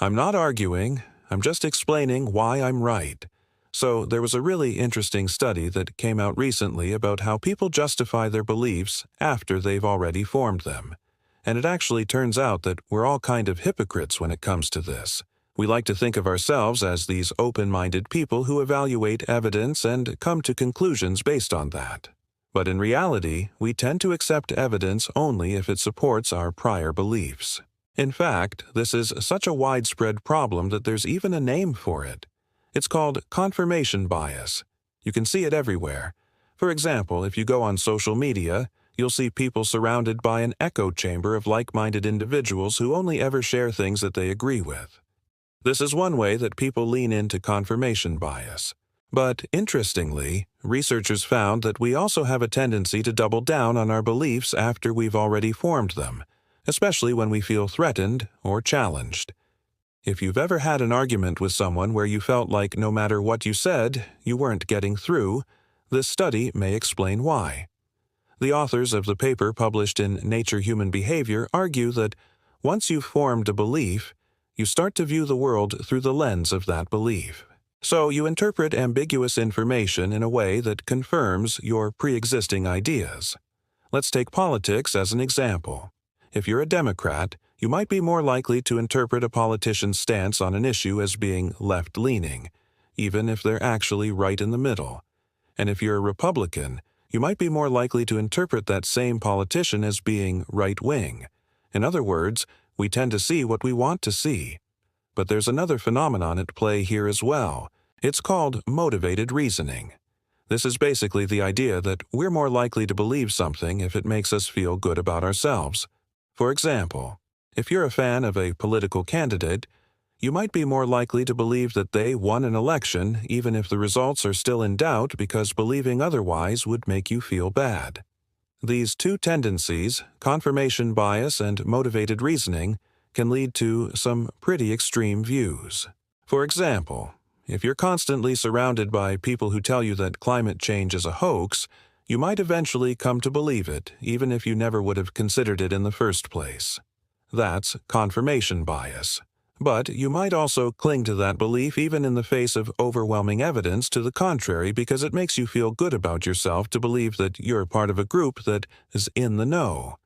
I'm not arguing, I'm just explaining why I'm right. So there was a really interesting study that came out recently about how people justify their beliefs after they've already formed them. And it actually turns out that we're all kind of hypocrites when it comes to this. We like to think of ourselves as these open-minded people who evaluate evidence and come to conclusions based on that. But in reality, we tend to accept evidence only if it supports our prior beliefs. In fact, this is such a widespread problem that there's even a name for it. It's called confirmation bias. You can see it everywhere. For example, if you go on social media, you'll see people surrounded by an echo chamber of like-minded individuals who only ever share things that they agree with. This is one way that people lean into confirmation bias. But interestingly, researchers found that we also have a tendency to double down on our beliefs after we've already formed them, especially when we feel threatened or challenged. If you've ever had an argument with someone where you felt like no matter what you said, you weren't getting through, this study may explain why. The authors of the paper published in Nature Human Behavior argue that once you've formed a belief, you start to view the world through the lens of that belief. So you interpret ambiguous information in a way that confirms your pre-existing ideas. Let's take politics as an example. If you're a Democrat, you might be more likely to interpret a politician's stance on an issue as being left-leaning, even if they're actually right in the middle. And if you're a Republican, you might be more likely to interpret that same politician as being right-wing. In other words, we tend to see what we want to see. But there's another phenomenon at play here as well. It's called motivated reasoning. This is basically the idea that we're more likely to believe something if it makes us feel good about ourselves. For example, if you're a fan of a political candidate, you might be more likely to believe that they won an election even if the results are still in doubt because believing otherwise would make you feel bad. These two tendencies, confirmation bias and motivated reasoning, can lead to some pretty extreme views. For example, if you're constantly surrounded by people who tell you that climate change is a hoax, you might eventually come to believe it, even if you never would have considered it in the first place. That's confirmation bias. But you might also cling to that belief even in the face of overwhelming evidence to the contrary because it makes you feel good about yourself to believe that you're part of a group that is in the know.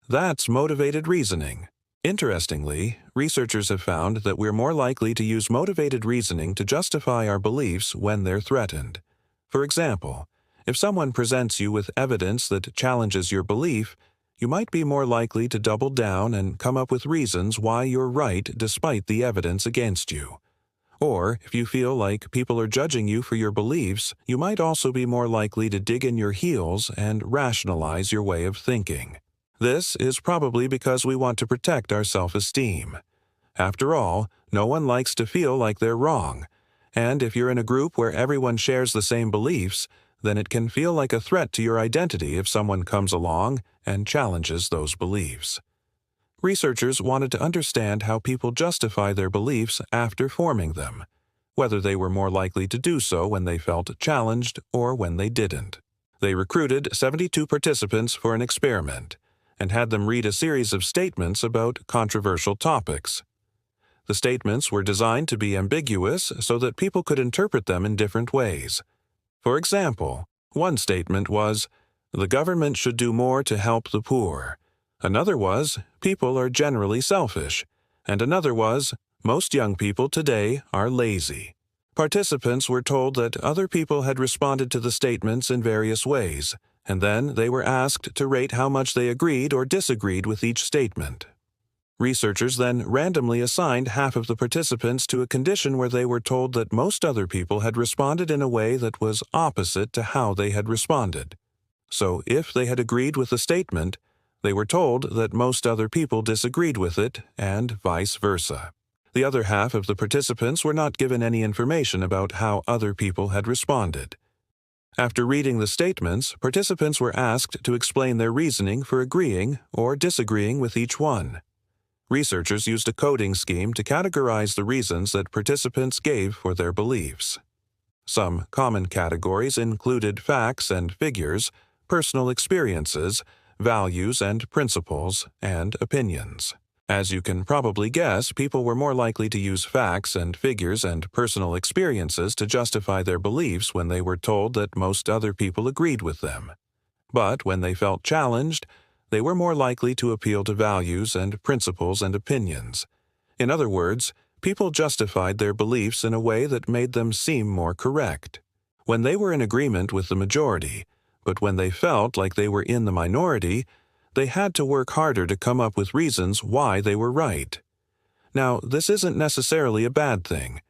That's motivated reasoning. Interestingly, researchers have found that we're more likely to use motivated reasoning to justify our beliefs when they're threatened. For example, if someone presents you with evidence that challenges your belief, you might be more likely to double down and come up with reasons why you're right despite the evidence against you. Or, if you feel like people are judging you for your beliefs, you might also be more likely to dig in your heels and rationalize your way of thinking. This is probably because we want to protect our self-esteem. After all, no one likes to feel like they're wrong, and if you're in a group where everyone shares the same beliefs, then it can feel like a threat to your identity if someone comes along and challenges those beliefs. Researchers wanted to understand how people justify their beliefs after forming them, whether they were more likely to do so when they felt challenged or when they didn't. They recruited 72 participants for an experiment and had them read a series of statements about controversial topics. The statements were designed to be ambiguous so that people could interpret them in different ways. For example, one statement was, "The government should do more to help the poor." Another was, "People are generally selfish." And another was, "Most young people today are lazy." Participants were told that other people had responded to the statements in various ways, and then they were asked to rate how much they agreed or disagreed with each statement. Researchers then randomly assigned half of the participants to a condition where they were told that most other people had responded in a way that was opposite to how they had responded. So if they had agreed with the statement, they were told that most other people disagreed with it, and vice versa. The other half of the participants were not given any information about how other people had responded. After reading the statements, participants were asked to explain their reasoning for agreeing or disagreeing with each one. Researchers used a coding scheme to categorize the reasons that participants gave for their beliefs. Some common categories included facts and figures, personal experiences, values and principles, and opinions. As you can probably guess, people were more likely to use facts and figures and personal experiences to justify their beliefs when they were told that most other people agreed with them. But when they felt challenged, they were more likely to appeal to values and principles and opinions. In other words, people justified their beliefs in a way that made them seem more correct. When they were in agreement with the majority, but when they felt like they were in the minority, they had to work harder to come up with reasons why they were right. Now, this isn't necessarily a bad thing.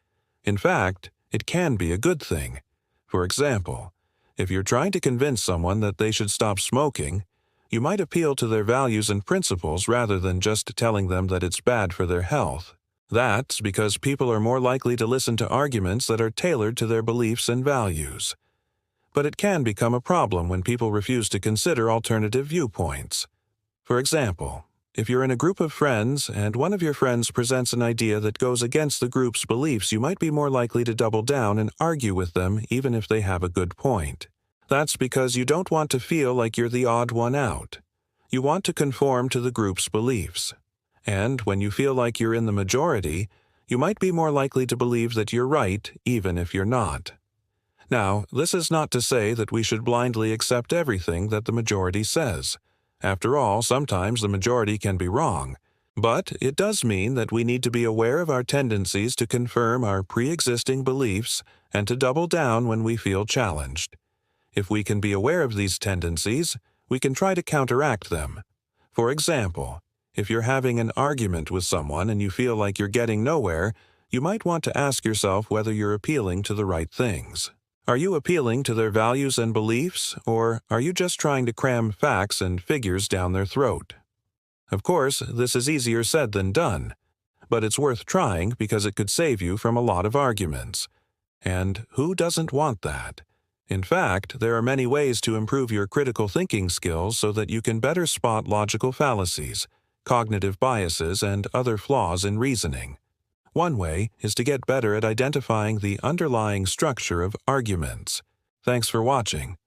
In fact, it can be a good thing. For example, if you're trying to convince someone that they should stop smoking, you might appeal to their values and principles rather than just telling them that it's bad for their health. That's because people are more likely to listen to arguments that are tailored to their beliefs and values. But it can become a problem when people refuse to consider alternative viewpoints. For example, if you're in a group of friends and one of your friends presents an idea that goes against the group's beliefs, you might be more likely to double down and argue with them even if they have a good point. That's because you don't want to feel like you're the odd one out. You want to conform to the group's beliefs. And when you feel like you're in the majority, you might be more likely to believe that you're right even if you're not. Now, this is not to say that we should blindly accept everything that the majority says. After all, sometimes the majority can be wrong. But it does mean that we need to be aware of our tendencies to confirm our pre-existing beliefs and to double down when we feel challenged. If we can be aware of these tendencies, we can try to counteract them. For example, if you're having an argument with someone and you feel like you're getting nowhere, you might want to ask yourself whether you're appealing to the right things. Are you appealing to their values and beliefs, or are you just trying to cram facts and figures down their throat? Of course, this is easier said than done, but it's worth trying because it could save you from a lot of arguments. And who doesn't want that? In fact, there are many ways to improve your critical thinking skills so that you can better spot logical fallacies, cognitive biases, and other flaws in reasoning. One way is to get better at identifying the underlying structure of arguments. Thanks for watching.